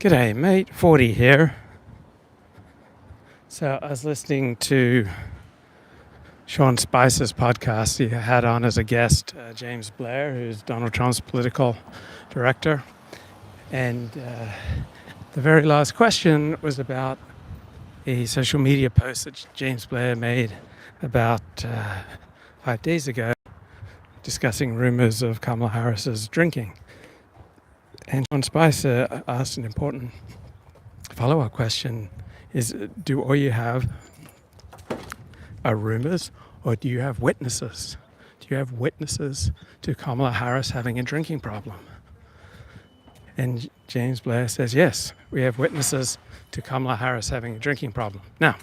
G'day mate, 40 here. So I was listening to Sean Spicer's podcast. He had on as a guest James Blair, who's Donald Trump's political director. And the very last question was about a social media post that James Blair made about 5 days ago, discussing rumors of Kamala Harris's drinking. And Sean Spicer asked an important follow-up question: do all you have are rumors, or do you have witnesses? Do you have witnesses to Kamala Harris having a drinking problem? And James Blair says, yes, we have witnesses to Kamala Harris having a drinking problem. Now,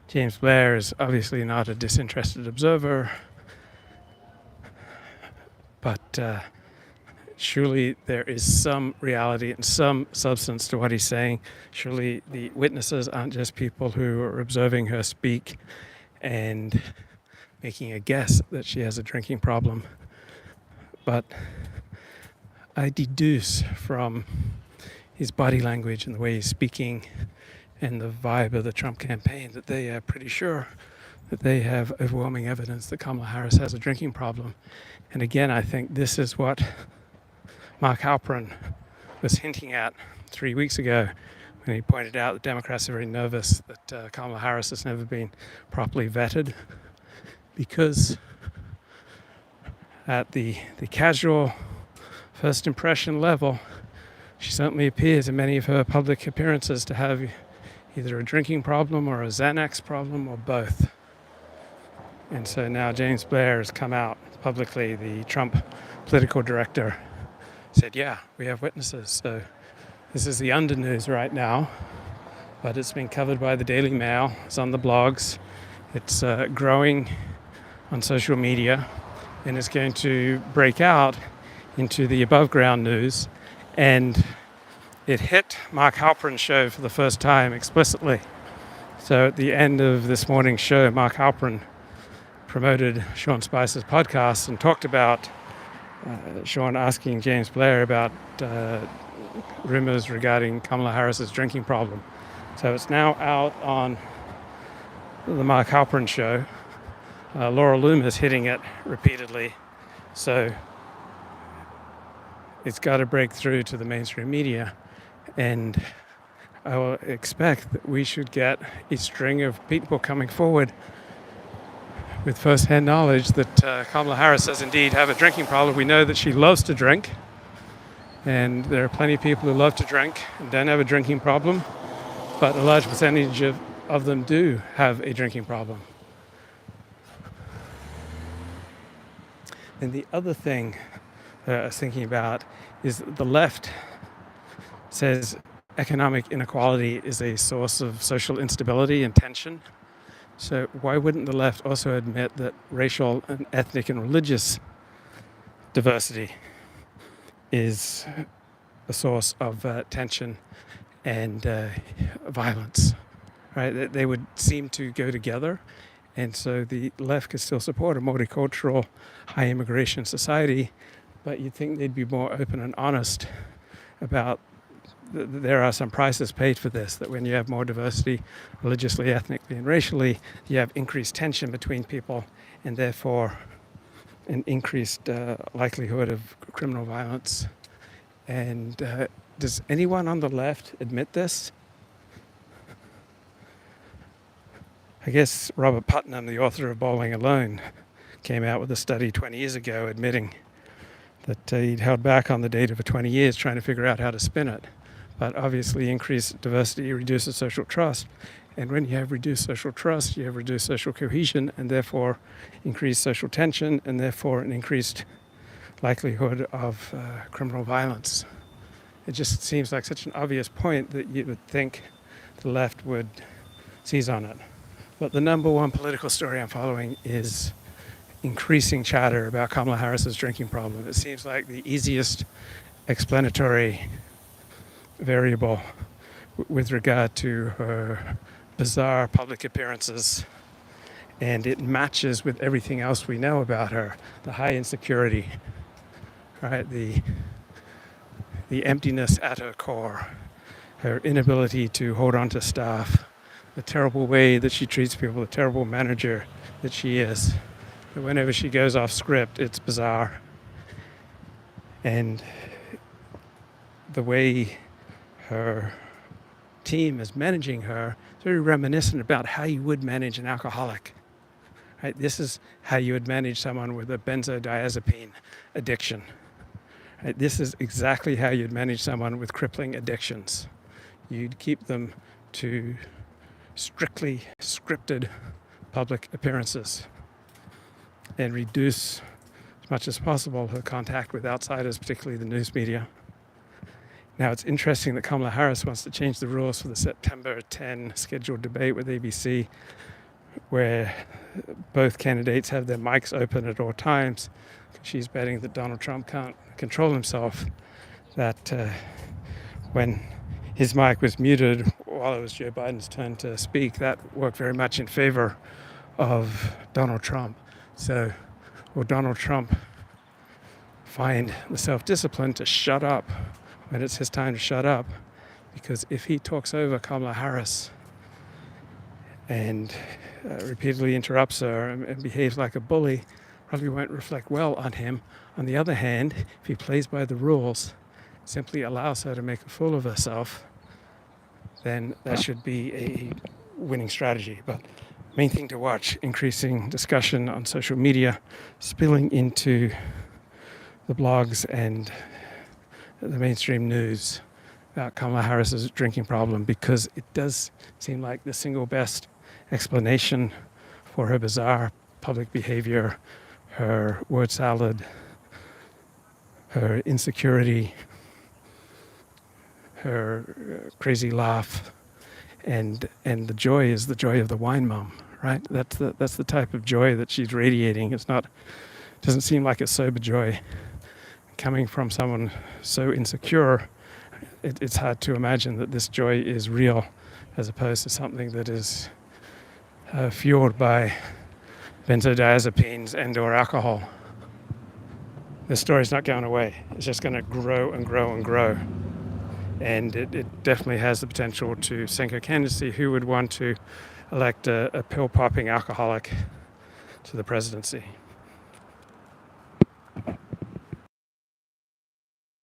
James Blair is obviously not a disinterested observer, but surely there is some reality and some substance to what he's saying. Surely the witnesses aren't just people who are observing her speak and making a guess that she has a drinking problem. But I deduce from his body language and the way he's speaking and the vibe of the Trump campaign that they are pretty sure that they have overwhelming evidence that Kamala Harris has a drinking problem. And again, I think this is what Mark Halperin was hinting at 3 weeks ago when he pointed out that Democrats are very nervous that Kamala Harris has never been properly vetted, because at the casual first impression level, she certainly appears in many of her public appearances to have either a drinking problem or a Xanax problem or both. And so now James Blair has come out publicly, the Trump political director, said, yeah, we have witnesses. So this is the under news right now, but it's been covered by the Daily Mail. It's on the blogs. It's growing on social media, and it's going to break out into the above ground news. And it hit Mark Halperin's show for the first time explicitly. So at the end of this morning's show, Mark Halperin promoted Sean Spicer's podcast and talked about Sean asking James Blair about rumors regarding Kamala Harris's drinking problem. So it's now out on the Mark Halperin show. Laura Loomer's hitting it repeatedly. So it's got to break through to the mainstream media. And I will expect that we should get a string of people coming forward with first-hand knowledge that Kamala Harris does indeed have a drinking problem. We know that she loves to drink, and there are plenty of people who love to drink and don't have a drinking problem, but a large percentage of them do have a drinking problem. And the other thing that I was thinking about is the left says economic inequality is a source of social instability and tension. So why wouldn't the left also admit that racial and ethnic and religious diversity is a source of tension and violence, right? They would seem to go together. And so the left could still support a multicultural, high immigration society, but you'd think they'd be more open and honest about there are some prices paid for this, that when you have more diversity, religiously, ethnically, and racially, you have increased tension between people, and therefore an increased likelihood of criminal violence. And does anyone on the left admit this? I guess Robert Putnam, the author of Bowling Alone, came out with a study 20 years ago admitting that he'd held back on the data for 20 years trying to figure out how to spin it. But obviously increased diversity reduces social trust. And when you have reduced social trust, you have reduced social cohesion, and therefore increased social tension, and therefore an increased likelihood of criminal violence. It just seems like such an obvious point that you would think the left would seize on it. But the number one political story I'm following is increasing chatter about Kamala Harris's drinking problem. It seems like the easiest explanatory variable with regard to her bizarre public appearances, and it matches with everything else we know about her. The high insecurity, right? The emptiness at her core, her inability to hold on to staff, the terrible way that she treats people, the terrible manager that she is. But whenever she goes off script, it's bizarre. And the way her team is managing her is very reminiscent about how you would manage an alcoholic. Right? This is how you would manage someone with a benzodiazepine addiction. Right? This is exactly how you'd manage someone with crippling addictions. You'd keep them to strictly scripted public appearances and reduce as much as possible her contact with outsiders, particularly the news media. Now, it's interesting that Kamala Harris wants to change the rules for the September 10 scheduled debate with ABC, where both candidates have their mics open at all times. She's betting that Donald Trump can't control himself, that when his mic was muted while it was Joe Biden's turn to speak, that worked very much in favor of Donald Trump. So will Donald Trump find the self-discipline to shut up when it's his time to shut up? Because if he talks over Kamala Harris and repeatedly interrupts her and behaves like a bully, probably won't reflect well on him. On the other hand, if he plays by the rules, simply allows her to make a fool of herself, then that should be a winning strategy. But main thing to watch, increasing discussion on social media, spilling into the blogs and the mainstream news about Kamala Harris's drinking problem, because it does seem like the single best explanation for her bizarre public behavior, her word salad, her insecurity, her crazy laugh, and the joy is the joy of the wine mom, right? That's the type of joy that she's radiating. Doesn't seem like a sober joy. Coming from someone so insecure, it's hard to imagine that this joy is real, as opposed to something that is fueled by benzodiazepines and or alcohol. This story's not going away. It's just going to grow and grow and grow. And it definitely has the potential to sink her candidacy. Who would want to elect a pill-popping alcoholic to the presidency?